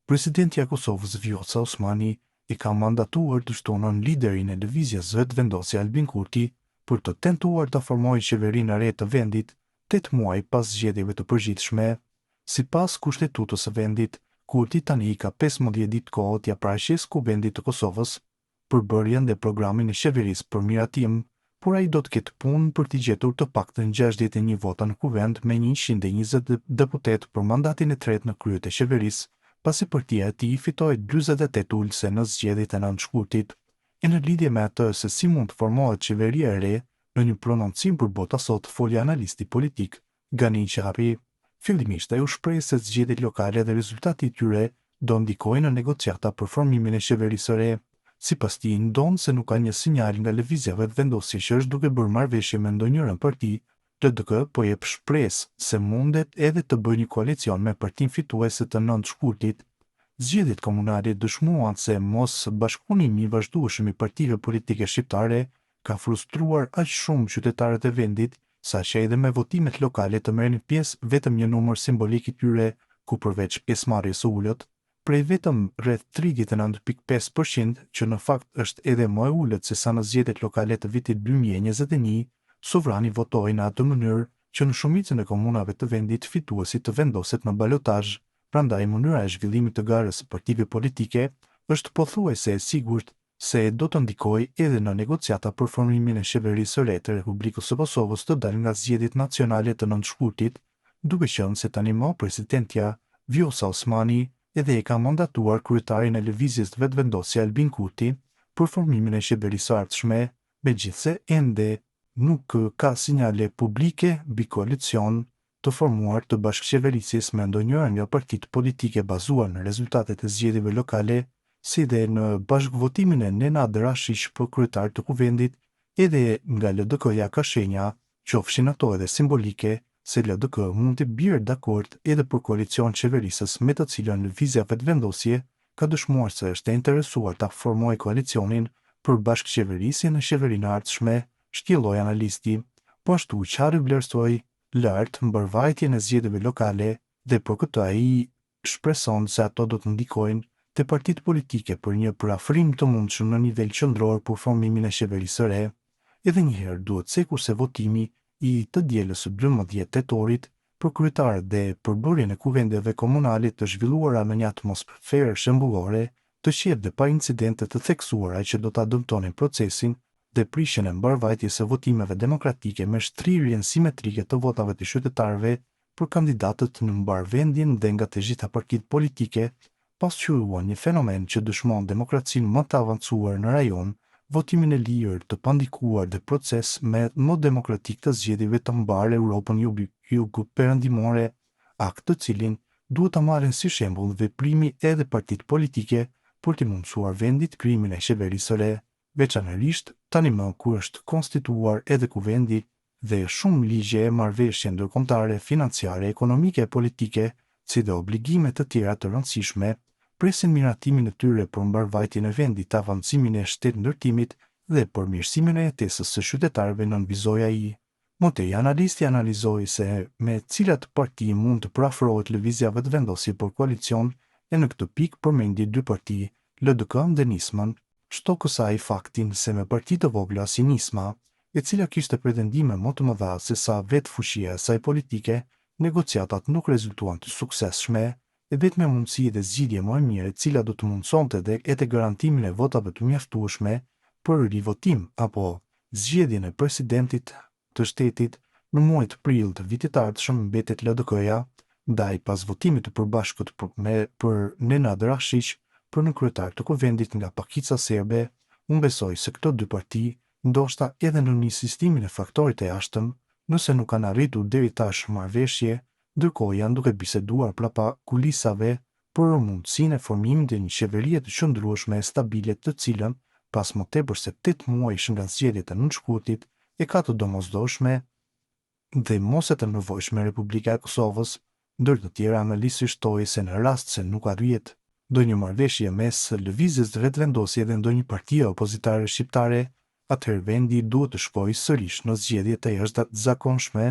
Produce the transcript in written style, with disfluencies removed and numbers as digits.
Presidenti i Kosovës Vjosa Osmani i ka mandatuar të shtonën liderin e lëvizjes vetëvendosje Albin Kurti për të tentuar të formojë qeverinë e re të vendit 8 muaj pas zgjedhjeve të përgjithshme. Sipas kushtetutës së vendit, Kurti tani ka 15 ditë kohë t'ia paraqesë Kuvendit të Kosovës përbërjen dhe programin e qeverisë për miratim, por ai do të ketë punë për t'i gjetur të paktën 61 vota në kuvend me 120 deputet për mandatin e tretë në krye të qeverisë, pasi partia e tij fitoi 48 ulëse në zgjedhjet e 9 shkurtit. E në lidhje me atë se si mund të formohet qeveria e re, në një prononcim për bota sot foli analisti politik Gani Qerapi. Fillimisht ai u shpreh se zgjedhjet lokale dhe rezultati i tyre do ndikojnë në negociata për formimin e qeverisë së re. Sipas tij, ndonë se nuk ka një sinjal nga lëvizja vetëvendosje që është duke bërë marrëveshje me ndonjërin parti, LDK po jep shpresë se mundet edhe të bëjë një koalicion me partinë fituese të 9 shkurtit. Zgjedhjet komunale dëshmuan se mos bashkëpunimi i vazhdueshëm i partive politike shqiptare ka frustruar aq shumë qytetarët e vendit, saqë edhe me votimet lokale të merrnin pjesë vetëm një numër simbolik i tyre, ku përveç pjesëmarrjes së ulët, prej vetëm rreth 39.5%, që në fakt është edhe më e ulët se sa në zgjedhjet lokale të vitit 2021, sovrani votoi në atë mënyrë që në shumicën e komunave të vendit fituesi të vendoset në balotazh. Prandaj mënyra e zhvillimit të garës së partive politike është pothuajse e sigurt se do të ndikojë edhe në negociata për formimin e qeverisë së re të Republikës së Kosovës të dalë nga zgjedhjet nacionale të 9 shkurtit, duke qenë se tani më presidentja Vjosa Osmani edhe e ka mandatuar kryetarin e lëvizjes vetëvendosje Albin Kurti për formimin e qeverisë së ardhshme, megjithse ende nuk ka sinjale publike mbi koalicion të formuar të bashkëqeverisjes me ndonjëra nga partitë politike bazuar në rezultatet e zgjedhjeve lokale, si dhe në bashkëvotimin e Nenad Rashish për kryetar të kuvendit, edhe nga LDK-ja ka shenja, qofshin ato edhe simbolike, se LDK mund të bjerë dakord edhe për koalicion qeverisës me të cilën lëvizja vetëvendosje ka dëshmuar se është e interesuar ta formojë koalicionin për bashkëqeverisje në qeverinë e ardhshme, shtjelloi analisti. Po ashtu qarë vlerësoi lartë mbërvajtjen e zgjedhjeve lokale dhe për këtë ai shpreson se ato do të ndikojnë te partitë politike për një parafrim të mundshëm në nivel qendror për formimin e qeverisë së re. Edhe një herë duhet sekur se votimi i të dielës së 12 tetorit për kryetarët dhe përbërjen e kuvendeve komunale të zhvilluara në një atmosferë shembullore, të qetë dhe pa incidente të theksuara që do ta dëmtonin procesin dhe prishjen e mbarvajtjes së votimeve demokratike me shtrirjen simetrike të votave të qytetarëve për kandidatët në mbarvendjen dhe nga të gjitha partitë politike, pasqyruan një fenomen që dëshmon demokracinë më të avancuar në rajon, votimin e lirë, të pandikuar dhe proces me më demokratik të zgjedhjeve të mbarë Europën jugu-perëndimore, akt të cilin duhet ta marrin si shembull veprimi edhe partitë politike për të mundsuar vendit krijimin e qeverisë së re, veçanërisht tani më kur është konstituar edhe kuvendi dhe shumë ligje e marrëveshje ndërkombëtare financiare, ekonomike e politike, si dhe obligime të tjera të rëndësishme, presin miratimin e tyre për mbarvajtjen e vendit, avancimin e shtetëndërtimit dhe përmirësimin e jetesës së qytetarëve, nënvizoi ai. Mëtej, analisti analizoi se me cilat parti mund të parafrohet lëvizja vetëvendosje për koalicion, e në këtë pikë përmendi 2 parti, LDK dhe Nisman, shto kësaj faktin se me parti të vogla si Nisma, e cila kishte pretendime më të mëdha se sa vetë fuqia e saj politike, negociatat nuk rezultuan të suksesshme, e vetme mundësi dhe zgjidhje më e mirë e cila do të mundsonte dhe të garantimin e votave të mjaftueshme për rivotim apo zgjedhjen e presidentit të shtetit në muaj të prill të vitit të ardhshëm mbetet LDK-ja, ndaj pas votimit të përbashkët për Nenad Rashish për në kryetar të kuvendit nga Pakica Serbe, unë besoj se këto 2 parti, ndoshta edhe në një sistimin e faktorit e jashtëm, nëse nuk kanë arritur deri tash marrëveshje, ndërkohë janë duke biseduar prapa kulisave për mundësinë e formimit të një qeverie të qëndrueshme e stabile, të cilën, pas më tepër se 8 muajsh nga zgjedhjet e 9 shkurtit, e ka të domosdoshme dhe mos e të nevojshme Republika e Kosovës, ndër të tjera analistë shtojnë se në rast se nuk arrihet ndonjë marrëveshje mes lëvizjes vetëvendosje dhe ndonjë partie opozitare shqiptare, atëherë vendi duhet të shkojë sërish në zgjedhje të jashtëzakonshme.